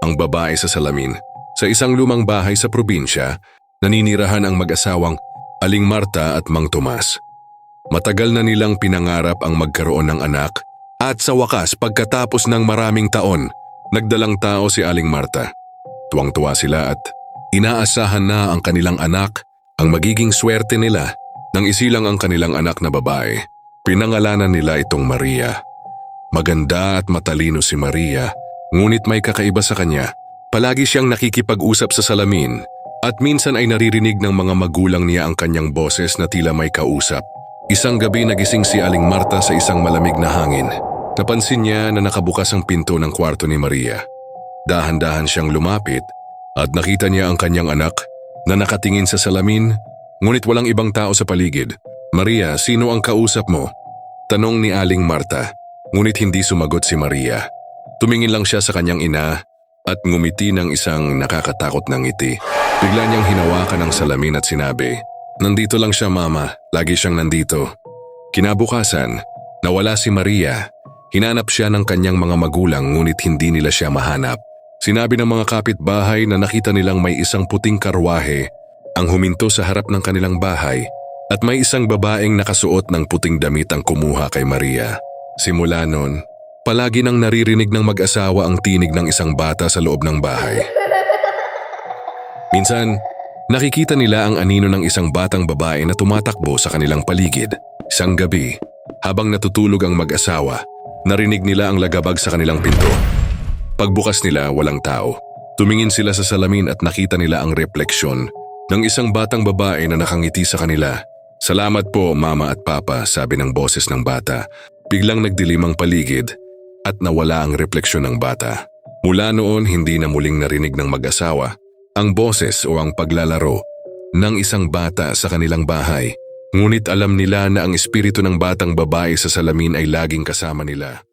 ang babae sa salamin. Sa isang lumang bahay sa probinsya, naninirahan ang mag-asawang Aling Marta at Mang Tomas. Matagal na nilang pinangarap ang magkaroon ng anak at sa wakas pagkatapos ng maraming taon, nagdalang tao si Aling Marta. Tuwang-tuwa sila at inaasahan na ang kanilang anak ang magiging swerte nila nang isilang ang kanilang anak na babae. Pinangalanan nila itong Maria. Maganda at matalino si Maria, ngunit may kakaiba sa kanya. Palagi siyang nakikipag-usap sa salamin at minsan ay naririnig ng mga magulang niya ang kanyang boses na tila may kausap. Isang gabi nagising si Aling Marta sa isang malamig na hangin. Napansin niya na nakabukas ang pinto ng kwarto ni Maria. Dahan-dahan siyang lumapit at nakita niya ang kanyang anak na nakatingin sa salamin, ngunit walang ibang tao sa paligid. "Maria, sino ang kausap mo?" tanong ni Aling Marta, ngunit hindi sumagot si Maria. Tumingin lang siya sa kanyang ina at ngumiti ng isang nakakatakot na ngiti. Bigla niyang hinawakan ang salamin at sinabi, "Nandito lang siya, Mama. Lagi siyang nandito." Kinabukasan, nawala si Maria. Hinanap siya ng kanyang mga magulang ngunit hindi nila siya mahanap. Sinabi ng mga kapitbahay na nakita nilang may isang puting karwahe ang huminto sa harap ng kanilang bahay at may isang babaeng nakasuot ng puting damit ang kumuha kay Maria. Simula noon, palagi nang naririnig ng mag-asawa ang tinig ng isang bata sa loob ng bahay. Minsan, nakikita nila ang anino ng isang batang babae na tumatakbo sa kanilang paligid. Isang gabi, habang natutulog ang mag-asawa, narinig nila ang lagabag sa kanilang pinto. Pagbukas nila, walang tao. Tumingin sila sa salamin at nakita nila ang refleksyon ng isang batang babae na nakangiti sa kanila. "Salamat po, Mama at Papa," sabi ng boses ng bata. Biglang nagdilim ang paligid at nawala ang refleksyon ng bata. Mula noon, hindi na muling narinig ng mag-asawa ang boses o ang paglalaro ng isang bata sa kanilang bahay. Ngunit alam nila na ang espiritu ng batang babae sa salamin ay laging kasama nila.